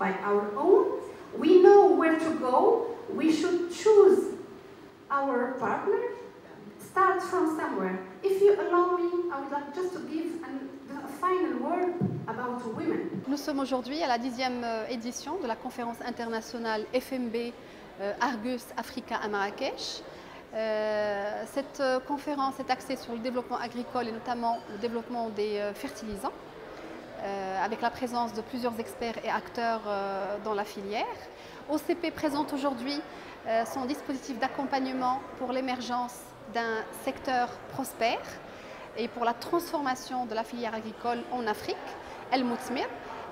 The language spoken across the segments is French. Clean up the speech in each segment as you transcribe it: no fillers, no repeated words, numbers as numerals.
by our own. We know where to go. We should choose our partner. Start from somewhere. If you allow me, I would like just to give a final word about women. Nous sommes aujourd'hui à la 10e édition de la conférence internationale FMB Argus Africa à Marrakech. Cette conférence est axée sur le développement agricole et notamment le développement des fertilisants, avec la présence de plusieurs experts et acteurs dans la filière. OCP présente aujourd'hui son dispositif d'accompagnement pour l'émergence d'un secteur prospère et pour la transformation de la filière agricole en Afrique, El Moutsmir,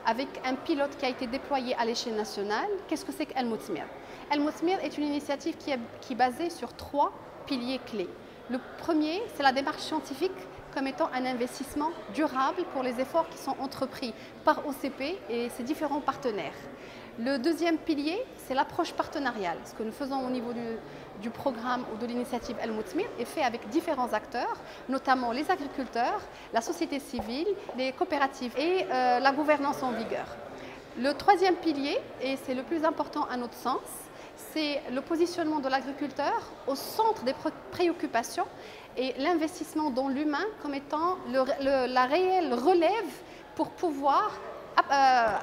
avec un pilote qui a été déployé à l'échelle nationale. Qu'est-ce que c'est qu'El Moutsmir? El Moutsmir est une initiative qui est basée sur 3 piliers clés. Le premier, c'est la démarche scientifique comme étant un investissement durable pour les efforts qui sont entrepris par OCP et ses différents partenaires. Le deuxième pilier, c'est l'approche partenariale. Ce que nous faisons au niveau du programme ou de l'initiative El Moutsmir est fait avec différents acteurs, notamment les agriculteurs, la société civile, les coopératives et la gouvernance en vigueur. Le troisième pilier, et c'est le plus important à notre sens, c'est le positionnement de l'agriculteur au centre des préoccupations et l'investissement dans l'humain comme étant la réelle relève pour pouvoir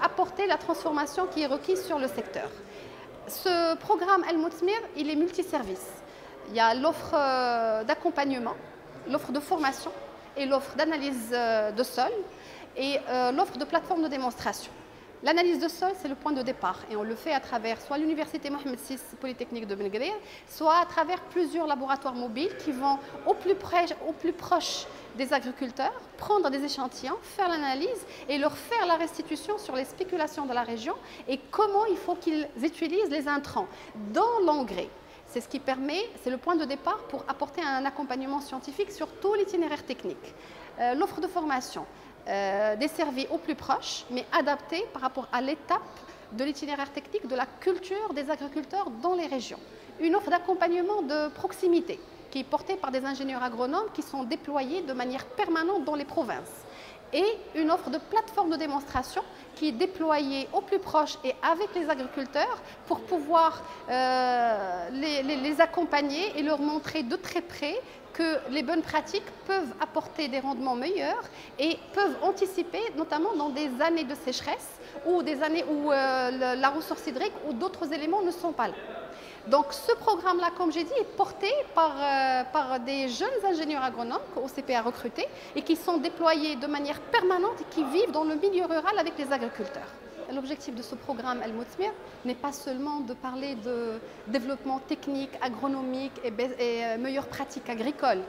apporter la transformation qui est requise sur le secteur. Ce programme El Moutsmir, il est multiservice. Il y a l'offre d'accompagnement, l'offre de formation et l'offre d'analyse de sol et l'offre de plateforme de démonstration. L'analyse de sol, c'est le point de départ et on le fait à travers soit l'Université Mohamed VI Polytechnique de Ben Guerir, soit à travers plusieurs laboratoires mobiles qui vont au plus proche des agriculteurs, prendre des échantillons, faire l'analyse et leur faire la restitution sur les spéculations de la région et comment il faut qu'ils utilisent les intrants dans l'engrais. C'est ce qui permet, c'est le point de départ pour apporter un accompagnement scientifique sur tout l'itinéraire technique. L'offre de formation, desservie au plus proche, mais adaptée par rapport à l'étape de l'itinéraire technique de la culture des agriculteurs dans les régions. Une offre d'accompagnement de proximité qui est portée par des ingénieurs agronomes qui sont déployés de manière permanente dans les provinces. Et une offre de plateforme de démonstration qui est déployée au plus proche et avec les agriculteurs pour pouvoir les accompagner et leur montrer de très près que les bonnes pratiques peuvent apporter des rendements meilleurs et peuvent anticiper, notamment dans des années de sécheresse ou des années où la ressource hydrique ou d'autres éléments ne sont pas là. Donc ce programme-là, comme j'ai dit, est porté par des jeunes ingénieurs agronomes qu'OCP a recrutés et qui sont déployés de manière permanente et qui vivent dans le milieu rural avec les agriculteurs. L'objectif de ce programme El Moutsmir n'est pas seulement de parler de développement technique, agronomique et meilleures pratiques agricoles.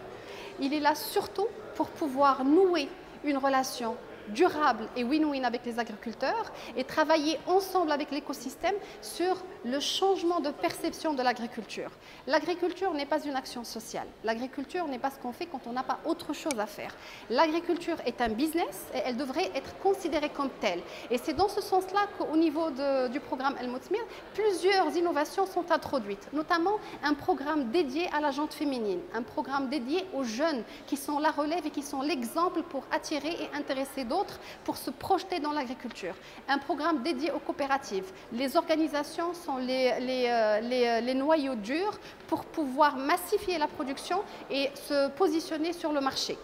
Il est là surtout pour pouvoir nouer une relation durable et win-win avec les agriculteurs et travailler ensemble avec l'écosystème sur le changement de perception de l'agriculture. L'agriculture n'est pas une action sociale. L'agriculture n'est pas ce qu'on fait quand on n'a pas autre chose à faire. L'agriculture est un business et elle devrait être considérée comme telle. Et c'est dans ce sens-là qu'au niveau du programme El Moutsmir, plusieurs innovations sont introduites, notamment un programme dédié à la gente féminine, un programme dédié aux jeunes qui sont la relève et qui sont l'exemple pour attirer et intéresser d'autres pour se projeter dans l'agriculture. Un programme dédié aux coopératives. Les organisations sont les noyaux durs pour pouvoir massifier la production et se positionner sur le marché.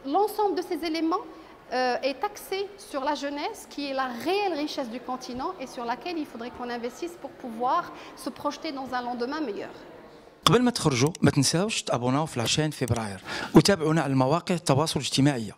L'ensemble de ces éléments est axé sur la jeunesse qui est la réelle richesse du continent et sur laquelle il faudrait qu'on investisse pour pouvoir se projeter dans un lendemain meilleur. قبل ما تخرجوا ما تنساوش تابوناو في 20 فبراير وتابعونا على المواقع التواصل الاجتماعي.